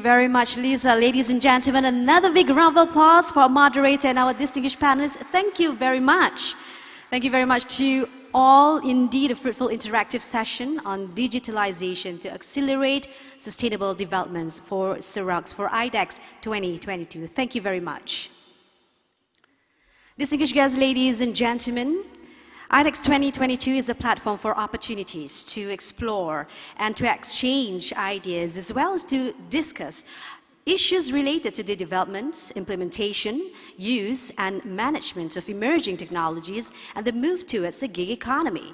Very much, Lisa. Ladies and gentlemen, another big round of applause for our moderator and our distinguished panelists. Thank you very much. Thank you very much to all. Indeed, a fruitful interactive session on digitalization to accelerate sustainable developments for SARAWAK, for IDEX 2022. Thank you very much. Distinguished guests, ladies and gentlemen, IDEX 2022 is a platform for opportunities to explore and to exchange ideas, as well as to discuss issues related to the development, implementation, use, and management of emerging technologies and the move towards a gig economy.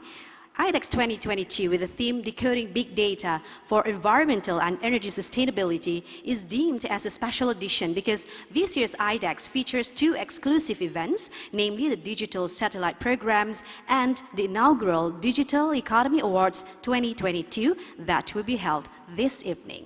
IDEX 2022, with the theme Decoding Big Data for Environmental and Energy Sustainability, is deemed as a special edition because this year's IDEX features two exclusive events, namely the Digital Satellite Programs and the inaugural Digital Economy Awards 2022 that will be held this evening.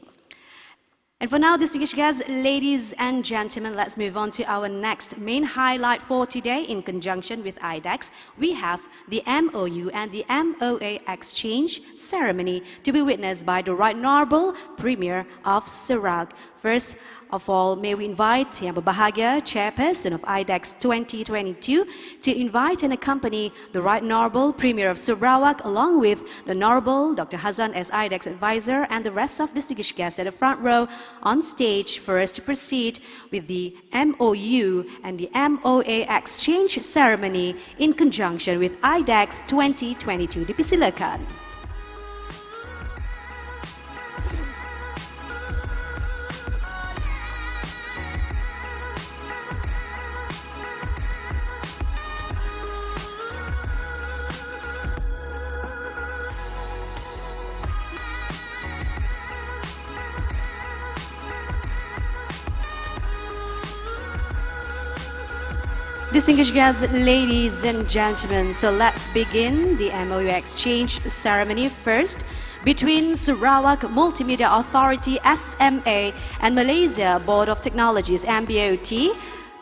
And for now, distinguished guests, ladies and gentlemen, let's move on to our next main highlight for today. In conjunction with IDEX, we have the MOU and the MOA exchange ceremony to be witnessed by the Right Honourable Premier of SARAWAK. First of all, may we invite Yang Berbahagia, Chairperson of IDEX 2022, to invite and accompany the Right Honourable Premier of Sarawak, along with the Honourable Dr. Hazan as IDEX Advisor and the rest of distinguished guests at the front row on stage first to proceed with the MOU and the MOA exchange ceremony in conjunction with IDEX 2022. Dipersilakan. Distinguished guests, ladies and gentlemen, so let's begin the MOU exchange ceremony first between Sarawak Multimedia Authority SMA and Malaysia Board of Technologies MBOT.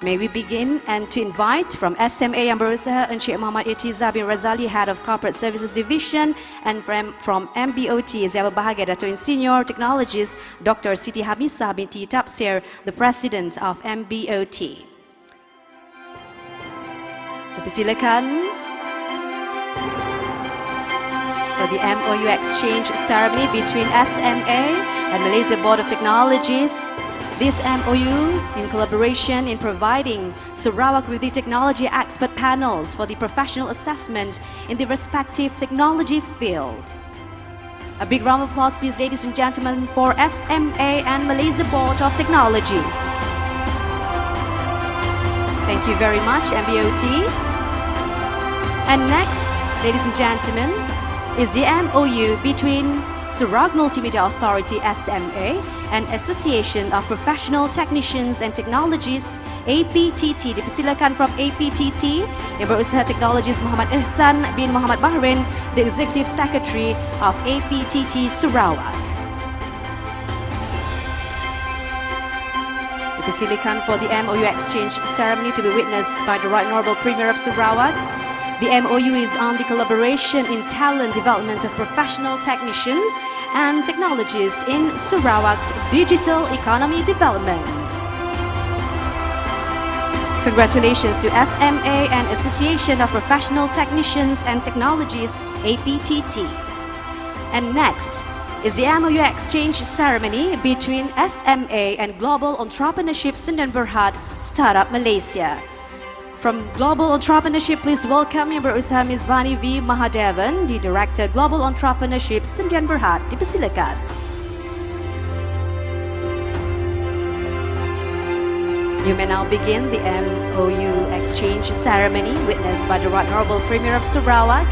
May we begin and to invite from SMA yang berusaha Encik Muhammad Irtiza bin Razali, Head of Corporate Services Division, and from MBOT Yang Berbahagia Dato' Insinyur Technologies Dr. Siti Hamisah binti Tapsir, the President of MBOT. Dipersilakan for the MOU exchange ceremony between SMA and Malaysia Board of Technologies. This MOU in collaboration in providing Sarawak with the technology expert panels for the professional assessment in the respective technology field. A big round of applause, please, ladies and gentlemen, for SMA and Malaysia Board of Technologies. Thank you very much, MBOT. And next, ladies and gentlemen, is the MOU between Sarawak Multimedia Authority SMA and Association of Professional Technicians and Technologists APTT. Dipersilakan from APTT yang berusaha Technologies Muhammad Ihsan bin Muhammad Bahrain, the Executive Secretary of APTT Sarawak. Dipersilakan for the MOU exchange ceremony to be witnessed by the Right Honourable Premier of Sarawak. The MOU is on the collaboration in talent development of professional technicians and technologists in Sarawak's digital economy development. Congratulations to SMA and Association of Professional Technicians and Technologists APTT. And next is the MOU exchange ceremony between SMA and Global Entrepreneurship Sdn Bhd Startup Malaysia. From Global Entrepreneurship, please welcome Yang Berusaha Ms. Vani V. Mahadevan, the Director Global Entrepreneurship Sdn Bhd. Dipersilakan. You may now begin the MOU exchange ceremony witnessed by the Right Honourable Premier of Sarawak.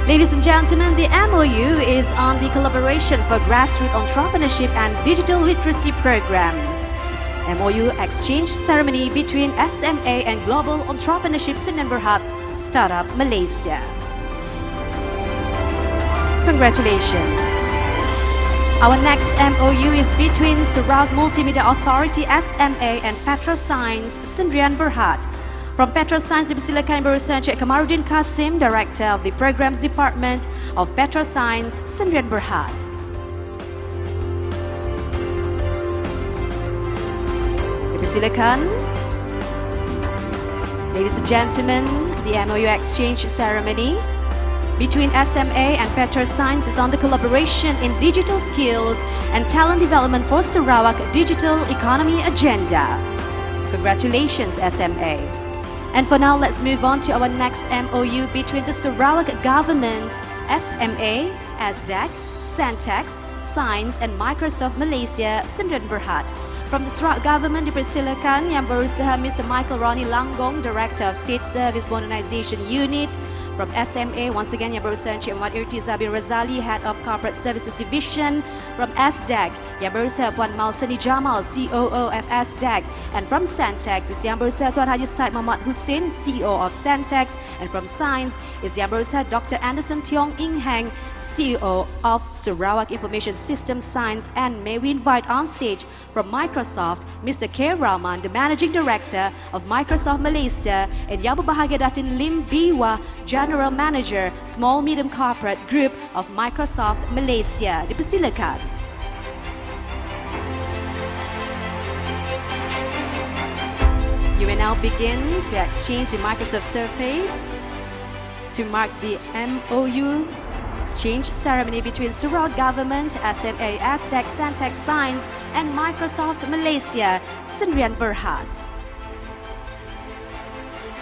Ladies and gentlemen, the MOU is on the collaboration for grassroots entrepreneurship and digital literacy programs. MOU exchange ceremony between SMA and Global Entrepreneurship Sdn Bhd Startup Malaysia. Congratulations. Our next MOU is between Sarawak Multimedia Authority SMA and PetroScience Sdn Bhd. From PetroScience, dipersilakan berusaha Encik Kamaruddin Kasim, Director of the Programs Department of PetroScience Sdn Bhd. Dipersilakan. Ladies and gentlemen, the MOU exchange ceremony between SMA and Petra Science is on the collaboration in digital skills and talent development for Sarawak digital economy agenda. Congratulations, SMA. And for now, let's move on to our next MOU between the Sarawak government, SMA, SDAC, Santex, Science and Microsoft Malaysia, Sdn Bhd. From the Sarawak government, dipersilakan Yang Berusaha Mr. Michael Ronnie Langgong, Director of State Service Modernisation Unit. From SMA, once again, Yang Berusaha Encik Muhammad Irtiza bin Razali, Head of Corporate Services Division. From SDAC, Yang Berusaha Puan Malsani Jamal, COO of SDAC. And from Santex is Yang Berusaha Tuan Haji Said Muhammad Hussein, CEO of Santex. And from Science is Yang Berusaha Dr. Anderson Tiong Ing Heng, CEO of Sarawak Information Systems Science. And may we invite on stage from Microsoft, Mr. K. Rahman, the Managing Director of Microsoft Malaysia, and Yang Berbahagia Datin Lim Biwa, General Manager, Small Medium Corporate Group of Microsoft Malaysia. Dipersilakan. You will now begin to exchange the Microsoft Surface to mark the MOU exchange ceremony between Sarawak Government, SMA, SDAC, Santex, Science and Microsoft Malaysia, Sdn Bhd.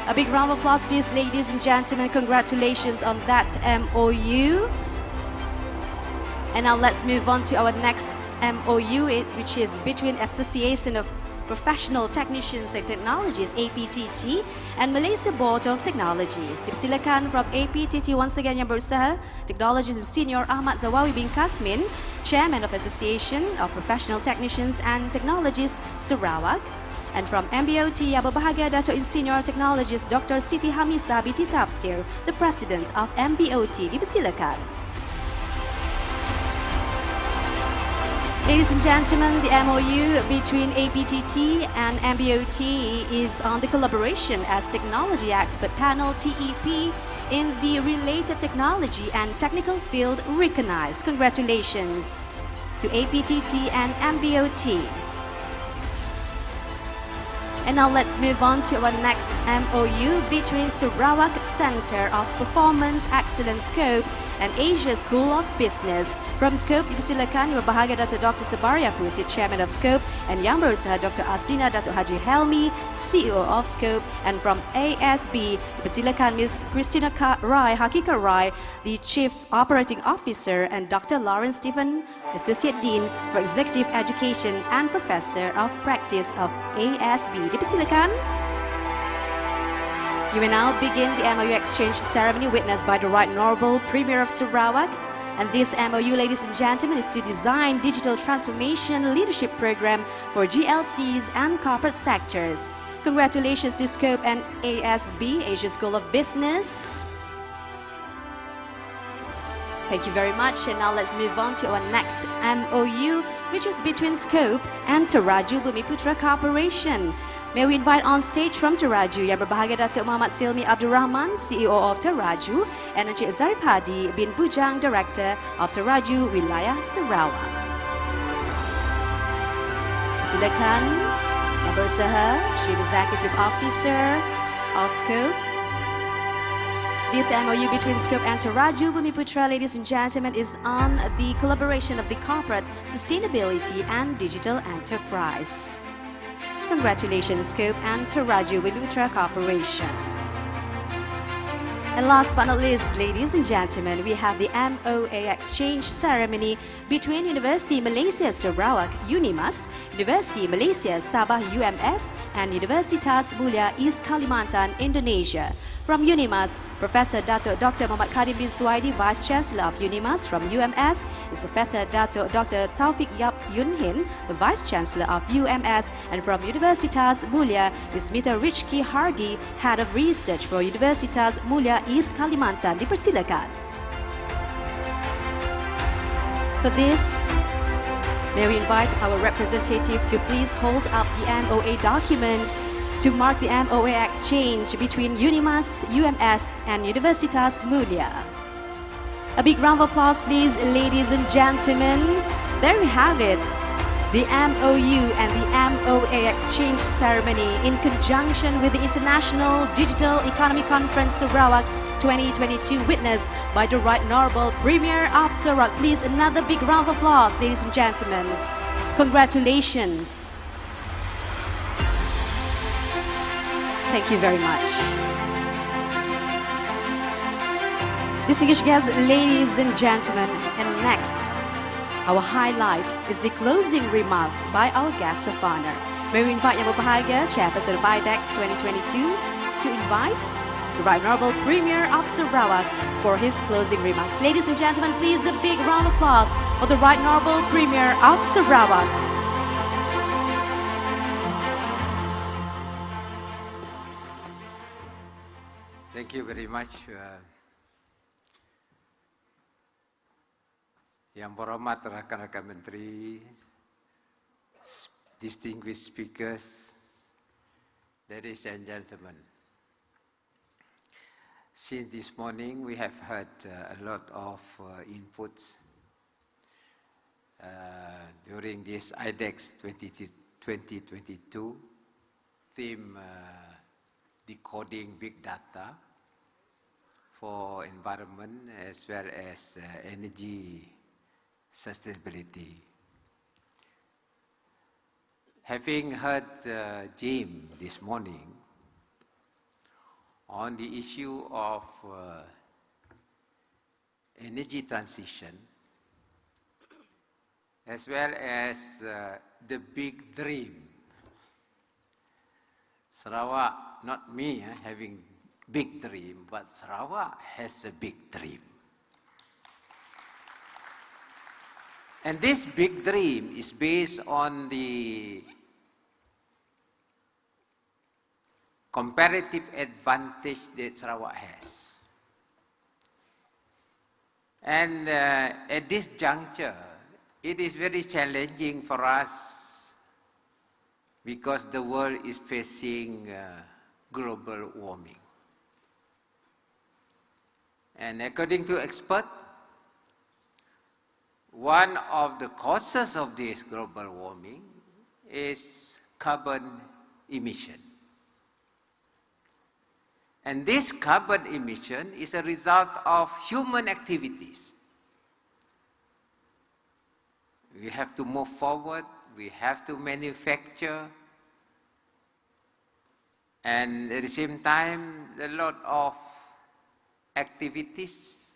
A big round of applause, please, ladies and gentlemen. Congratulations on that MOU. And now let's move on to our next MOU, which is between Association of Professional Technicians and Technologies, APTT, and Malaysia Board of Technologies. Dipersilakan from APTT once again Yang Berusaha Technologies and Senior Ahmad Zawawi bin Kasmin, Chairman of Association of Professional Technicians and Technologies, Sarawak. And from MBOT, Yang Berbahagia Dato' Insinyur Technologist Dr. Siti Hamisa binti Tafsir, the President of MBOT. Dipersilakan. Ladies and gentlemen, the MOU between APTT and MBOT is on the collaboration as Technology Expert Panel, TEP, in the related technology and technical field recognized. Congratulations to APTT and MBOT. And now let's move on to our next MOU between Sarawak Center of Performance Excellence Scope and Asia School of Business. From Scope, dipersilakan Yang Berbahagia Dato' Dr. Sabaria Putih, Chairman of Scope, and Yang Berusaha Dr. Aslina Dato' Haji Helmi, CEO of Scope. And from ASB, dipersilakan Ms. Christina Rai, Hakika Rai, the Chief Operating Officer, and Dr. Lawrence Stephen, Associate Dean for Executive Education and Professor of Practice of ASB. Dipersilakan. You will now begin the MOU exchange ceremony witnessed by the Right Honourable Premier of Sarawak. And this MOU, ladies and gentlemen, is to design digital transformation leadership program for GLCs and corporate sectors. Congratulations to Scope and ASB, Asia School of Business. Thank you very much. And now let's move on to our next MOU, which is between Scope and Taraju Bumiputra Corporation. May we invite on stage from Taraju Yang Berbahagia Datuk Muhammad Silmi Abdul Rahman, CEO of Taraju, and Encik Zarif Hadi bin Bujang, Director of Taraju Wilayah Sarawak. Silakan Yang Berusaha, Chief Executive Officer of Scope. This MOU between Scope and Taraju Bumiputra, ladies and gentlemen, is on the collaboration of the corporate sustainability and digital enterprise. Congratulations, Scope and Taraju Bumiputra Corporation. And last but not least, ladies and gentlemen, we have the MOA exchange ceremony between University Malaysia Sarawak UNIMAS, University Malaysia Sabah UMS, and Universitas Mulia East Kalimantan, Indonesia. From UNIMAS, Professor Dato' Dr. Muhammad Kadim bin Suwaidi, Vice Chancellor of UNIMAS. From UMS is Professor Dato' Dr. Taufik Yap Yun Hin, the Vice Chancellor of UMS. And from Universitas Mulia is Mr. Richki Hardy, Head of Research for Universitas Mulia East Kalimantan. Dipersilakan. For this, may we invite our representative to please hold up the MOA document to mark the MOA exchange between UNIMAS, UMS and Universitas Mulia. A big round of applause, please, ladies and gentlemen. There we have it, the MOU and the MOA exchange ceremony in conjunction with the International Digital Economy Conference Sarawak 2022, witnessed by the Right Honourable Premier of Sarawak. Please, another big round of applause, ladies and gentlemen. Congratulations. Thank you very much. Distinguished guests, ladies and gentlemen, and next, our highlight is the closing remarks by our guests of honor. May we invite Yang Berbahagia, Chairperson of IDEX 2022, to invite the Right Honourable Premier of Sarawak for his closing remarks. Ladies and gentlemen, please a big round of applause for the Right Honourable Premier of Sarawak. Thank you very much, Yang Berhormat rakan-rakan Menteri, distinguished speakers, ladies and gentlemen. Since this morning, we have heard a lot of inputs during this IDEX 2022 theme, Decoding Big Data for Environment as well as Energy Sustainability. Having heard Jim this morning on the issue of energy transition, as well as the big dream. Sarawak, not me having big dream, but Sarawak has a big dream. And this big dream is based on the comparative advantage that Sarawak has. And at this juncture, it is very challenging for us because the world is facing global warming. And according to experts, one of the causes of this global warming is carbon emission. And this carbon emission is a result of human activities. We have to move forward, we have to manufacture, and at the same time, a lot of activities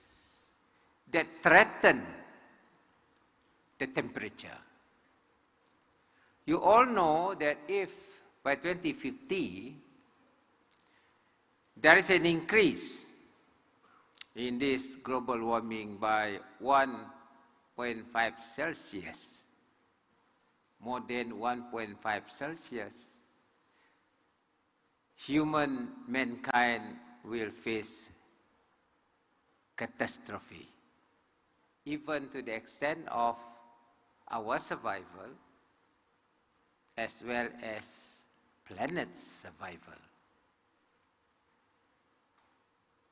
that threaten the temperature. You all know that if by 2050, there is an increase in this global warming by 1.5 Celsius, more than 1.5 Celsius, mankind will face catastrophe, even to the extent of our survival as well as planet's survival.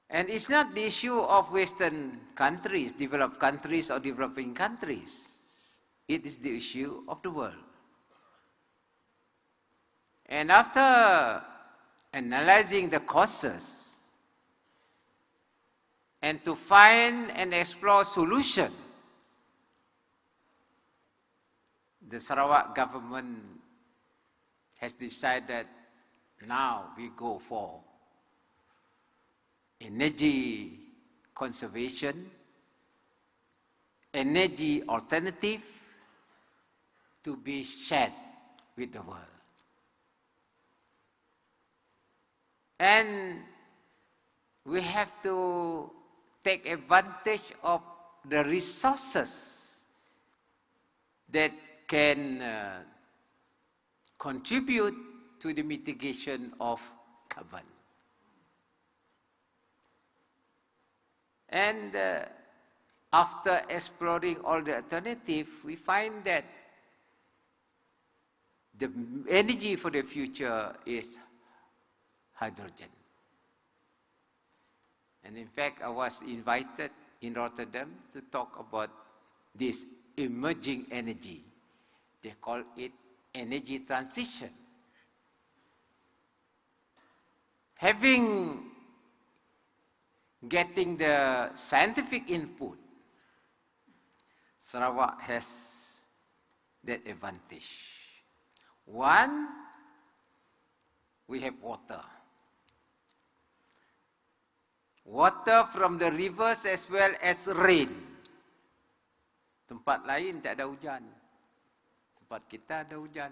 And it's not the issue of Western countries, developed countries or developing countries. It is the issue of the world. And after analyzing the causes and to find and explore solution, the Sarawak government has decided now we go for energy conservation, energy alternative to be shared with the world. And we have to take advantage of the resources that can contribute to the mitigation of carbon. And after exploring all the alternatives, we find that the energy for the future is hydrogen. And in fact, I was invited in Rotterdam to talk about this emerging energy. They call it energy transition. Getting the scientific input, Sarawak has that advantage. One, we have water. Water from the rivers as well as rain. Tempat lain tak ada hujan. Tempat kita ada hujan.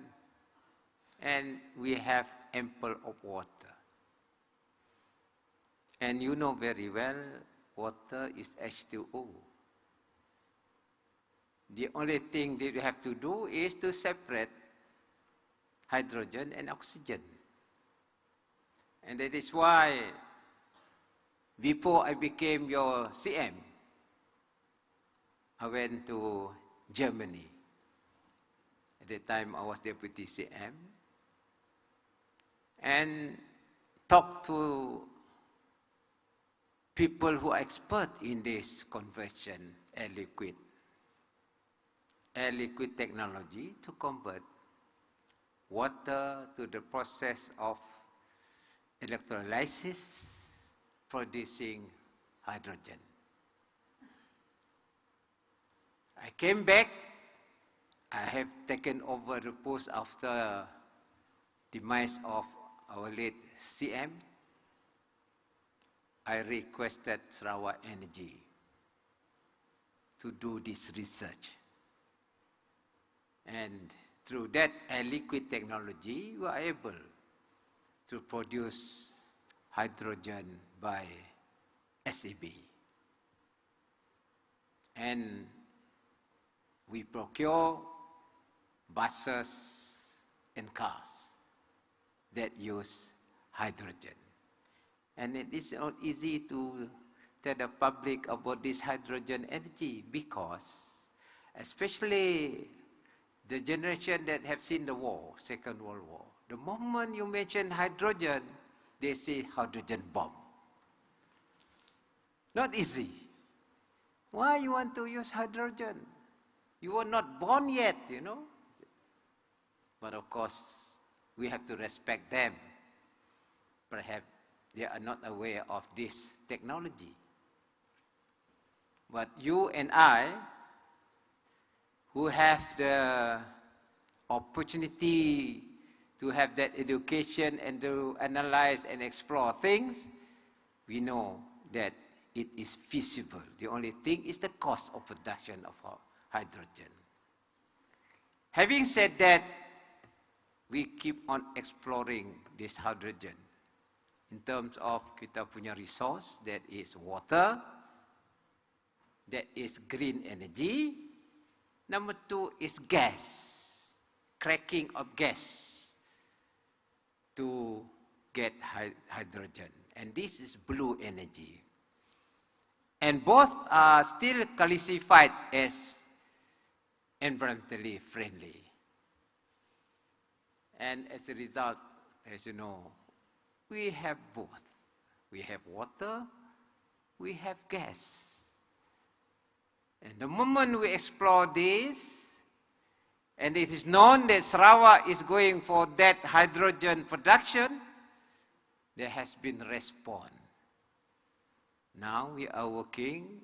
And we have ample of water. And you know very well, water is H2O. The only thing that you have to do is to separate hydrogen and oxygen. And that is why, before I became your CM, I went to Germany. At that time, I was deputy CM. And talked to people who are expert in this conversion, air liquid technology to convert water to the process of electrolysis, producing hydrogen. I came back. I have taken over the post after demise of our late CM. I requested Sarawak Energy to do this research. And through that air liquid technology, we are able to produce hydrogen by SAB. And we procure buses and cars that use hydrogen. And it is not easy to tell the public about this hydrogen energy because, especially the generation that have seen the war, Second World War, the moment you mention hydrogen, they say hydrogen bomb. Not easy. Why you want to use hydrogen? You are not born yet, you know. But of course, we have to respect them. Perhaps they are not aware of this technology. But you and I, who have the opportunity to have that education and to analyze and explore things, we know that it is feasible. The only thing is the cost of production of hydrogen. Having said that, we keep on exploring this hydrogen in terms of kita punya resource, that is water, that is green energy. Number two is gas, cracking of gas to get hydrogen. And this is blue energy. And both are still classified as environmentally friendly. And as a result, as you know, we have both. We have water, we have gas. And the moment we explore this, and it is known that Sarawak is going for that hydrogen production, there has been response. Now we are working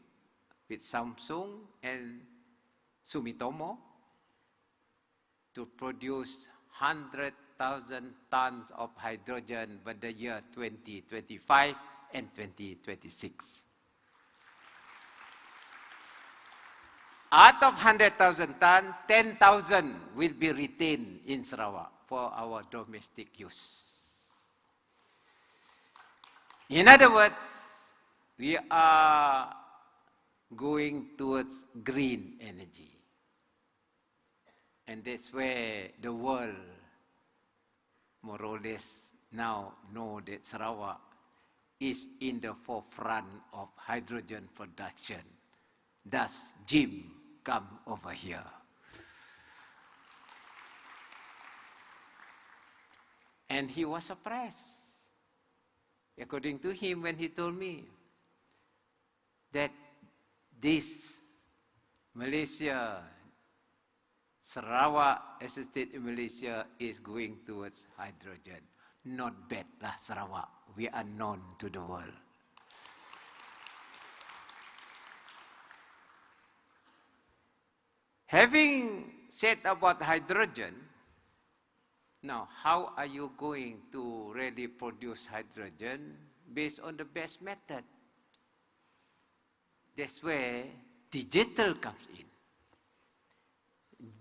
with Samsung and Sumitomo to produce 100,000 tons of hydrogen by the year 2025 and 2026. Out of 100,000 tons, 10,000 will be retained in Sarawak for our domestic use. In other words, we are going towards green energy. And that's where the world more or less now know that Sarawak is in the forefront of hydrogen production. Thus, Jim come over here. And he was surprised, according to him, when he told me that this Malaysia Sarawak as a state in Malaysia is going towards hydrogen. Not bad lah Sarawak. We are known to the world. Having said about hydrogen, now how are you going to really produce hydrogen based on the best method? That's where digital comes in.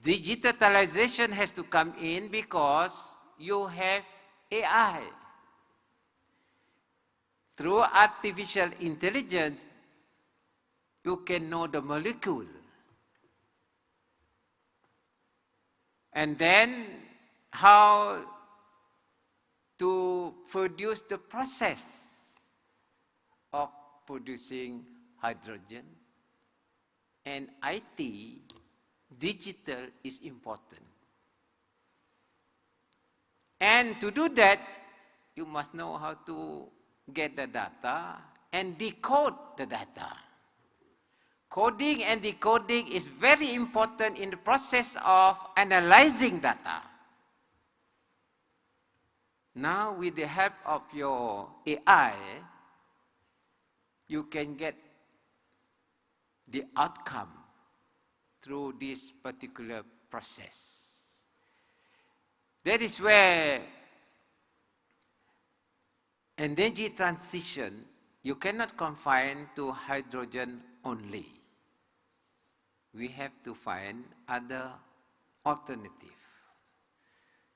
Digitalization has to come in because you have AI. Through artificial intelligence, you can know the molecule. And then how to produce the process of producing hydrogen. And IT, digital is important. And to do that, you must know how to get the data and decode the data. Coding and decoding is very important in the process of analyzing data. Now, with the help of your AI, you can get the outcome through this particular process. That is where energy transition, you cannot confine to hydrogen only. We have to find other alternative.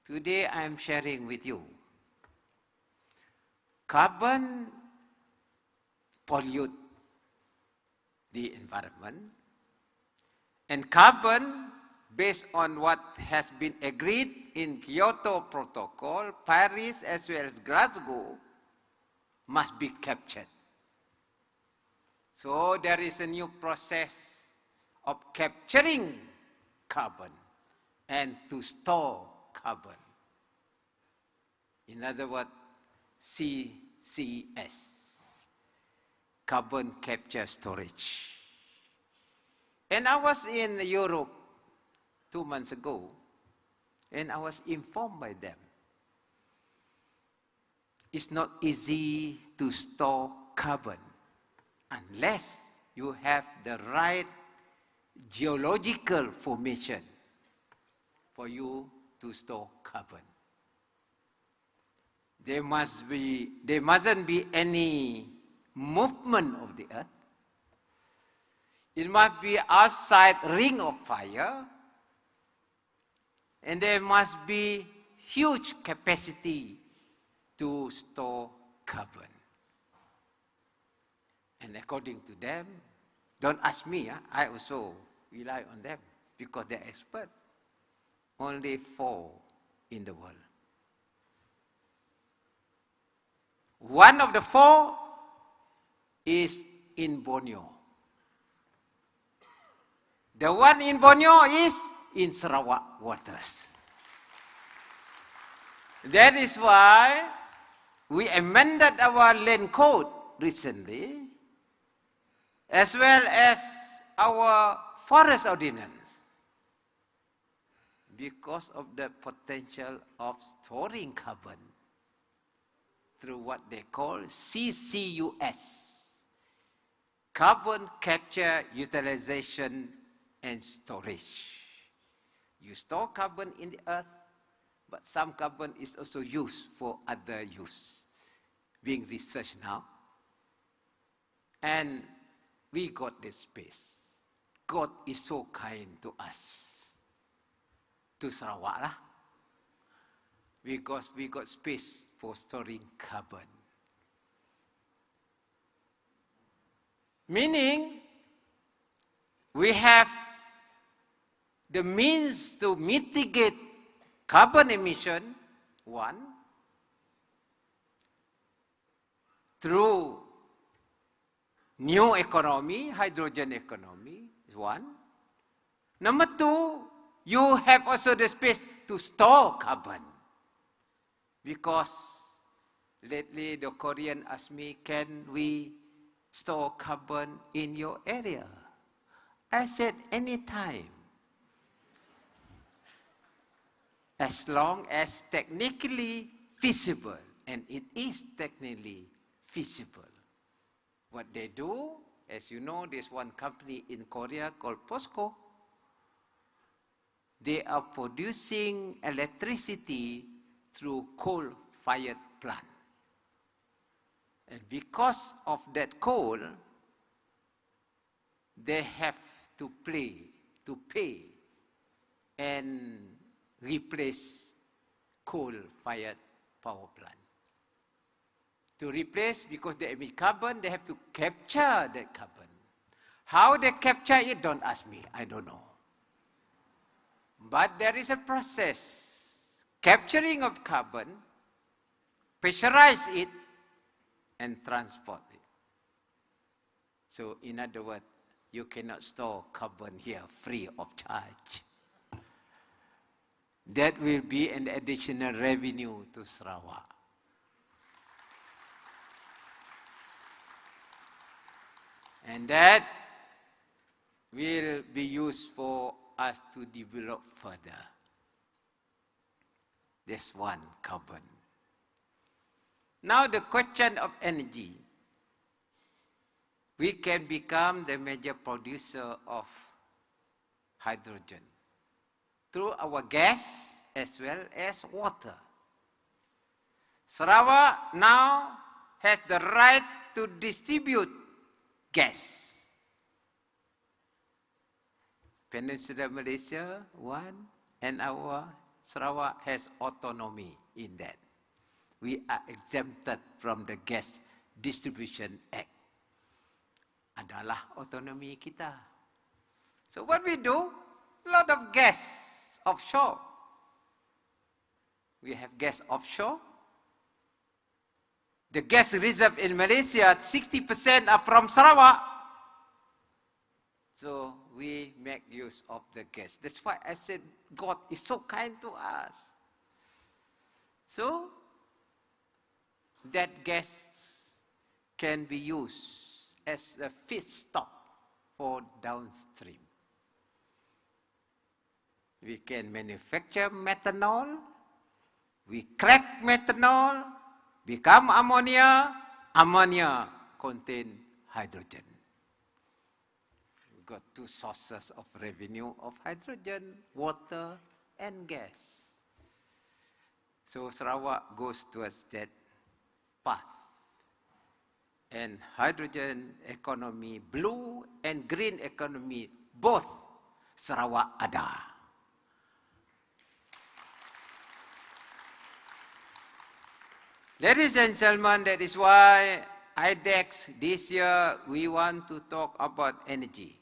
Today I am sharing with you. Carbon pollute the environment, and carbon, based on what has been agreed in Kyoto Protocol, Paris as well as Glasgow, must be captured. So there is a new process of capturing carbon and to store carbon. In other words, CCS, carbon capture storage. And I was in Europe 2 months ago, and I was informed by them. It's not easy to store carbon unless you have the right geological formation for you to store carbon. There mustn't be any movement of the earth. It must be outside ring of fire, and there must be huge capacity to store carbon. And according to them, don't ask me, I also rely on them because they're expert. Only 4 in the world. One of the 4 is in Borneo. The one in Borneo is in Sarawak waters. That is why we amended our land code recently, as well as our forest ordinance, because of the potential of storing carbon through what they call CCUS, carbon capture, utilization, and storage. You store carbon in the earth, but some carbon is also used for other use, being researched now. And we got this space. God is so kind to us, to Sarawak lah, because we got space for storing carbon. Meaning, we have the means to mitigate carbon emission, 1, through new economy, hydrogen economy, 1. Number 2, you have also the space to store carbon. Because lately the Korean asked me, can we store carbon in your area? I said, anytime. as long as technically feasible, and it is technically feasible. What they do, as you know, there's one company in Korea called POSCO. They are producing electricity through coal-fired plant. And because of that coal, they have to pay and replace coal-fired power plant. To replace, because they emit carbon, they have to capture that carbon. How they capture it, don't ask me, I don't know. But there is a process. Capturing of carbon, pressurize it, and transport it. So in other words, you cannot store carbon here free of charge. That will be an additional revenue to Sarawak. And that will be used for us to develop further. That's one, carbon. Now the question of energy. We can become the major producer of hydrogen through our gas as well as water. Sarawak now has the right to distribute gas. Peninsula Malaysia, one, and our Sarawak has autonomy in that. We are exempted from the Gas Distribution Act. Adalah autonomi kita. So what we do, a lot of gas offshore. We have gas offshore. The gas reserve in Malaysia, 60% are from Sarawak. So we make use of the gas. That's why I said God is so kind to us. So that gas can be used as a feedstock for downstream. We can manufacture methanol, we crack methanol, become ammonia, ammonia contain hydrogen. We've got two sources of revenue of hydrogen, water and gas. So Sarawak goes towards that path. And hydrogen economy, blue and green economy, both Sarawak ada. Ladies and gentlemen, that is why IDEX this year we want to talk about energy.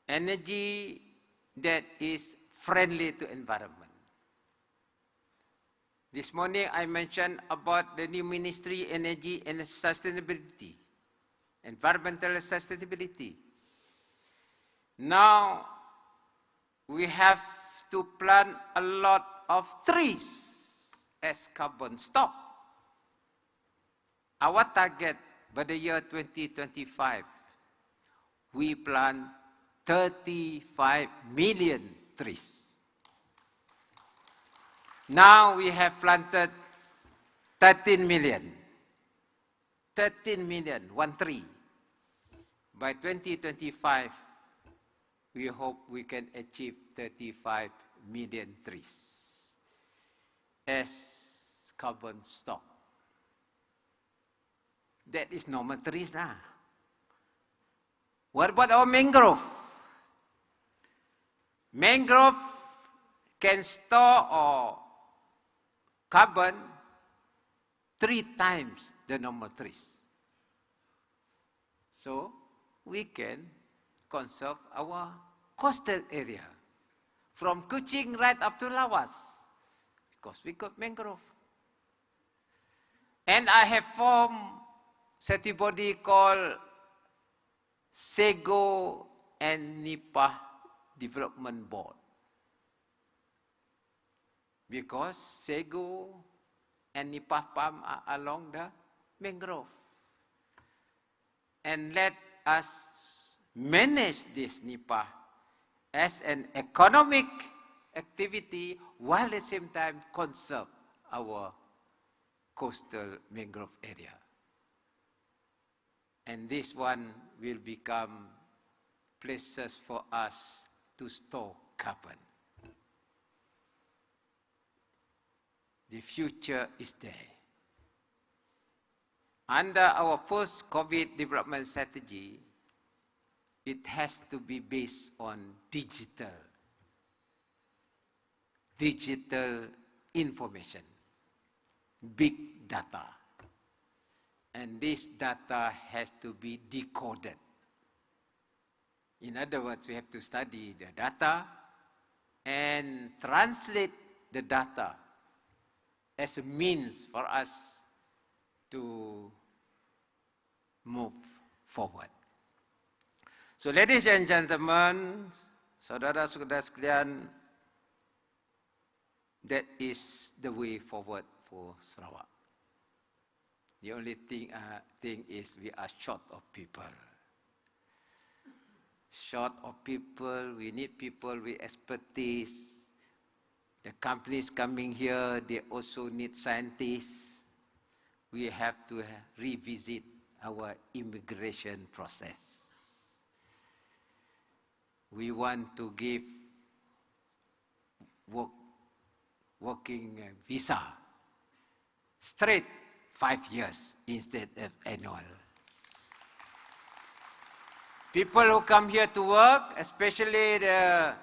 Energy that is friendly to environment. This morning I mentioned about the new Ministry, Energy and Sustainability, Environmental Sustainability. Now we have to plant a lot of trees as carbon stock. Our target by the year 2025, we plant 35 million trees. Now we have planted 13 million. 13 million, 1 tree. By 2025, we hope we can achieve 35 million trees as carbon stock. That is normal trees now. What about our mangrove? Mangrove can store carbon 3 times the normal trees. So we can conserve our coastal area from Kuching right up to Lawas because we got mangrove. And I have formed SETI body called Sego and Nipah Development Board. Because Sego and Nipah palm are along the mangrove. And let us manage this Nipah as an economic activity while at the same time conserve our coastal mangrove area. And this one will become places for us to store carbon. The future is there. Under our post-COVID development strategy, it has to be based on digital information, big data. And this data has to be decoded. In other words, we have to study the data and translate the data as a means for us to move forward. So ladies and gentlemen, saudara-saudara sekalian, that is the way forward for Sarawak. The only thing is we are short of people. Short of people, we need people with expertise. The companies coming here, they also need scientists. We have to revisit our immigration process. We want to give working visa straight 5 years instead of annual. People who come here to work, especially the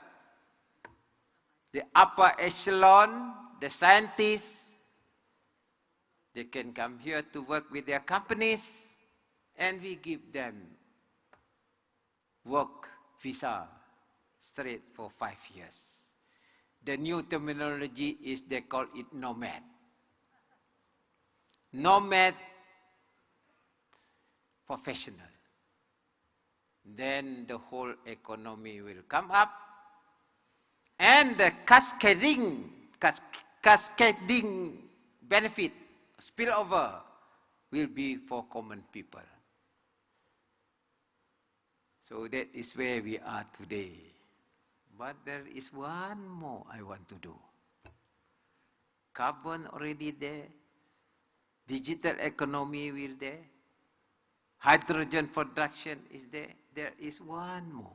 upper echelon, the scientists, they can come here to work with their companies, and we give them work visa straight for 5 years. The new terminology is they call it nomad. Nomad professional. Then the whole economy will come up, and the cascading benefit, spillover, will be for common people. So that is where we are today. But there is one more I want to do. Carbon already there. Digital economy will there. Hydrogen production is there. There is one more.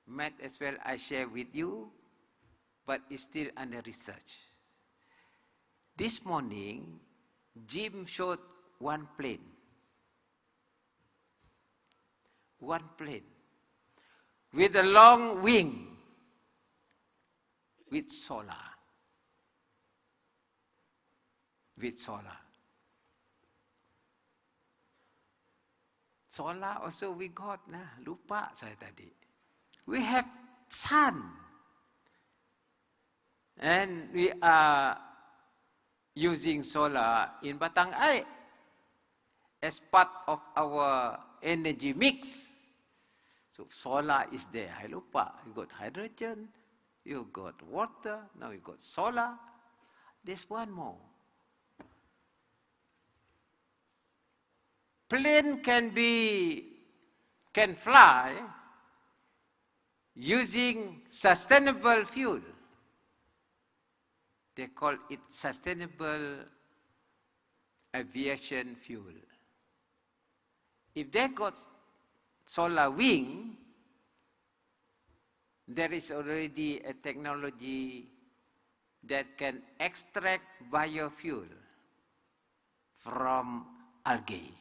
Might as well I share with you, but it's still under research. This morning, Jim showed one plane. One plane. With a long wing. With solar. With solar. Solar also we got, nah, lupa saya tadi. We have sun. And we are using solar in Batang Air as part of our energy mix. So solar is there. I lupa. You got hydrogen, you got water, now you got solar. There's one more. Plane can fly using sustainable fuel. They call it sustainable aviation fuel. If they got solar wing, there is already a technology that can extract biofuel from algae.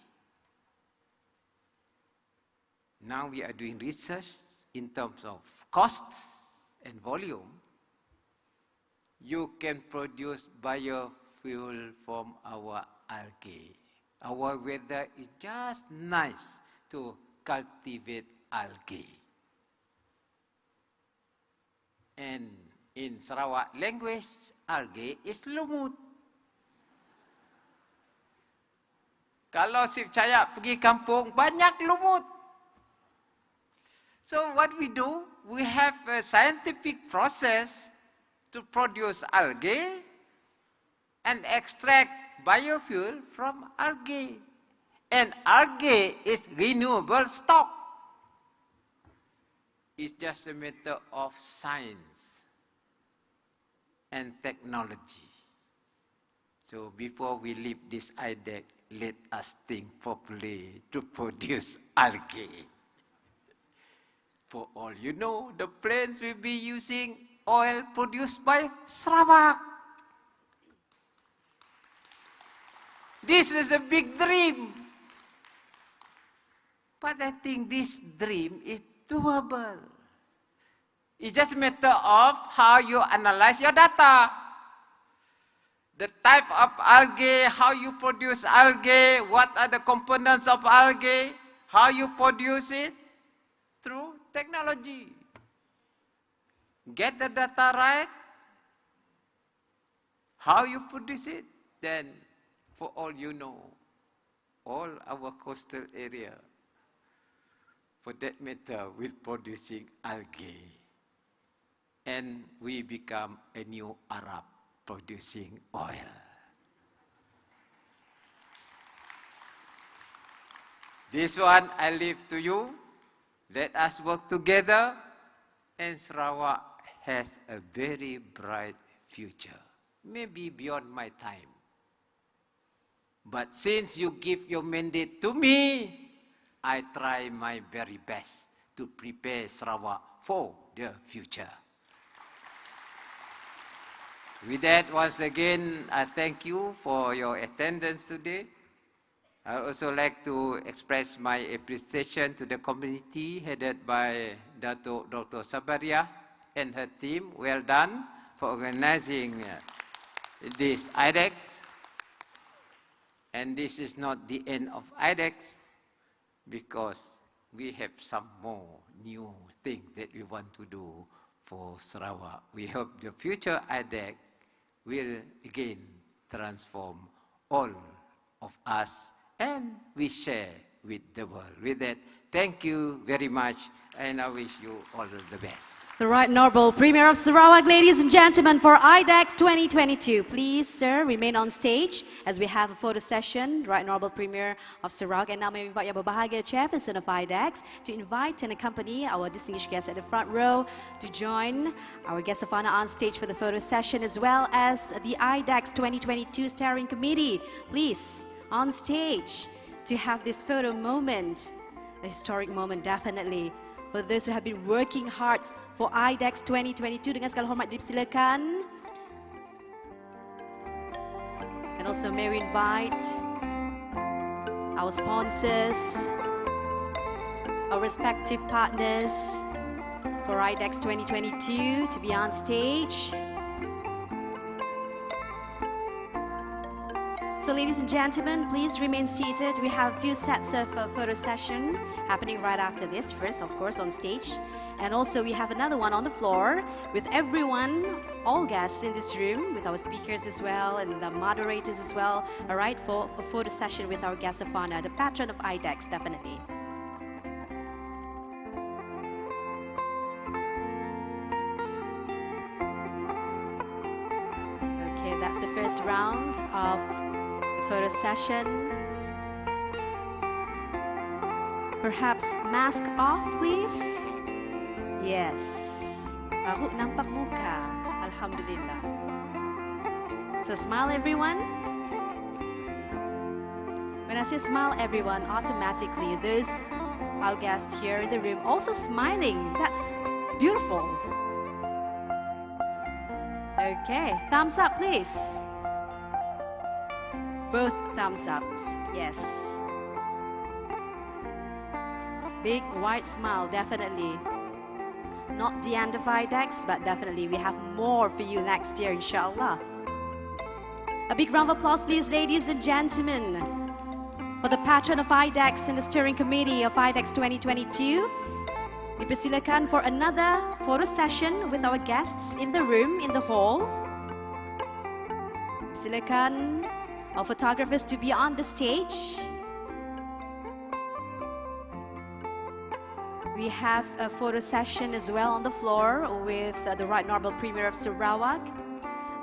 Now we are doing research in terms of costs and volume. You can produce biofuel from our algae. Our weather is just nice to cultivate algae. And in Sarawak language, algae is lumut. Kalau si Cahaya pergi kampung, banyak lumut. So what we do, we have a scientific process to produce algae and extract biofuel from algae. And algae is renewable stock. It's just a matter of science. and technology. So before we leave this IDEC, let us think properly to produce algae. For all you know, the planes will be using oil produced by Sarawak. This is a big dream. But I think this dream is doable. It's just a matter of how you analyze your data. The type of algae, how you produce algae, what are the components of algae, how you produce it through technology. Get the data right, how you produce it, then for all you know, all our coastal area, for that matter, will producing algae. And we become a new Arab producing oil. This one I leave to you. Let us work together, and Sarawak has a very bright future, maybe beyond my time. But since you give your mandate to me, I try my very best to prepare Sarawak for the future. With that, once again, I thank you for your attendance today. I would also like to express my appreciation to the community headed by Dr. Sabaria and her team. Well done for organizing this IDEX. And this is not the end of IDEX, because we have some more new things that we want to do for Sarawak. We hope the future IDEX will again transform all of us, and we share with the world. With that, thank you very much, and I wish you all the best. The Right Honourable Premier of Sarawak, ladies and gentlemen, for IDEX 2022. Please, sir, remain on stage as we have a photo session. Right Honourable Premier of Sarawak, and now may invite Yang Berbahagia, Chairperson of IDEX, to invite and accompany our distinguished guests at the front row to join our guest of honor on stage for the photo session, as well as the IDEX 2022 Steering Committee. Please, on stage to have this photo moment, a historic moment, definitely. For those who have been working hard for IDEX 2022, dengan segala hormat dipersilakan. And also may we invite our sponsors, our respective partners for IDEX 2022 to be on stage. So ladies and gentlemen, please remain seated. We have a few sets of photo session happening right after this. First, of course, on stage. And also we have another one on the floor with everyone, all guests in this room, with our speakers as well and the moderators as well. All right, for a photo session with our guest of honor, the patron of IDEX, definitely. Okay, that's the first round of photo session. Perhaps mask off, please. Yes. Baru nampak muka. Alhamdulillah. So smile, everyone. When I say smile, everyone, automatically those our guests here in the room also smiling. That's beautiful. Okay, thumbs up, please. Both thumbs ups, yes. Big white smile, definitely. Not the end of IDEX, but definitely we have more for you next year, inshallah. A big round of applause, please, ladies and gentlemen, for the patron of IDEX and the steering committee of IDEX 2022. Dipersilakan for another photo session with our guests in the room, in the hall. Silakan our photographers to be on the stage. We have a photo session as well on the floor with the Right Honourable Premier of Sarawak.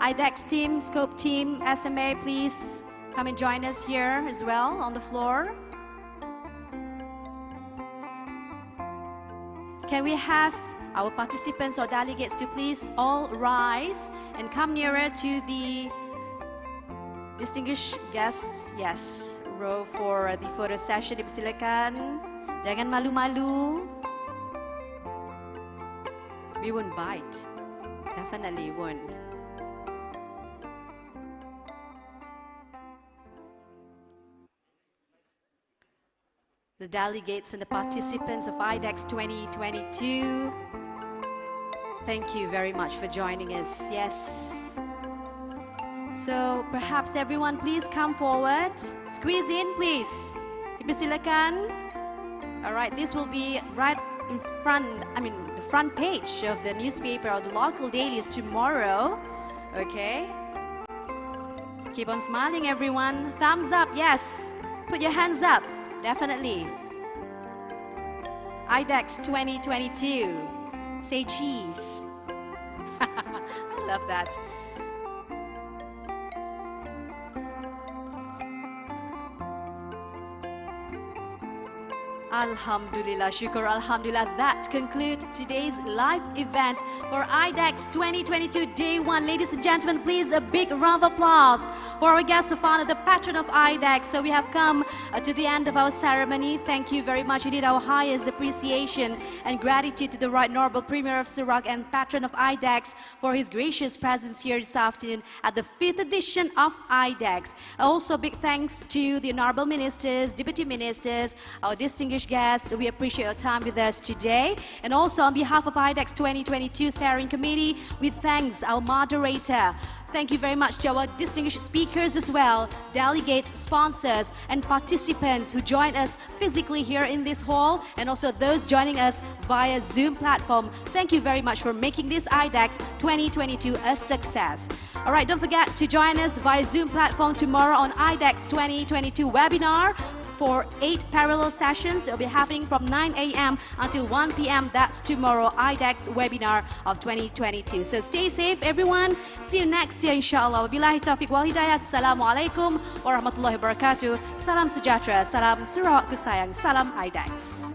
IDEX team, Scope team, SMA, please come and join us here as well on the floor. Can we have our participants or delegates to please all rise and come nearer to the distinguished guests. Yes, row for the photo session. Dipersilakan. Jangan malu-malu. We won't bite. Definitely won't. The delegates and the participants of IDEX 2022, thank you very much for joining us. Yes. So perhaps everyone please come forward. Squeeze in, please. Dipersilakan. All right, this will be right in front, the front page of the newspaper or the local dailies tomorrow. Okay. Keep on smiling, everyone. Thumbs up, yes. Put your hands up. Definitely. IDEX 2022. Say cheese. I love that. Alhamdulillah, Syukur Alhamdulillah. That concludes today's live event for IDEX 2022 Day 1. Ladies and gentlemen, please a big round of applause for our guest of honor, the patron of IDEX. So we have come to the end of our ceremony. Thank you very much. Indeed, our highest appreciation and gratitude to the Right Honourable Premier of Sarawak and patron of IDEX for his gracious presence here this afternoon at the 5th edition of IDEX. Also, big thanks to the Honourable Ministers, Deputy Ministers, our distinguished guests. We appreciate your time with us today. And also on behalf of IDEX 2022 Steering Committee, we thanks our moderator. Thank you very much to our distinguished speakers as well, delegates, sponsors, and participants who joined us physically here in this hall, and also those joining us via Zoom platform. Thank you very much for making this IDEX 2022 a success. All right, don't forget to join us via Zoom platform tomorrow on IDEX 2022 webinar for 8 parallel sessions. It will be happening from 9 a.m. until 1 p.m. That's tomorrow, IDEX webinar of 2022. So stay safe, everyone. See you next year, inshallah. Wabillahi taufiq wal hidayah. Assalamualaikum warahmatullahi wabarakatuh. Salam sejahtera. Salam Sarawak Kusayang. Salam IDEX.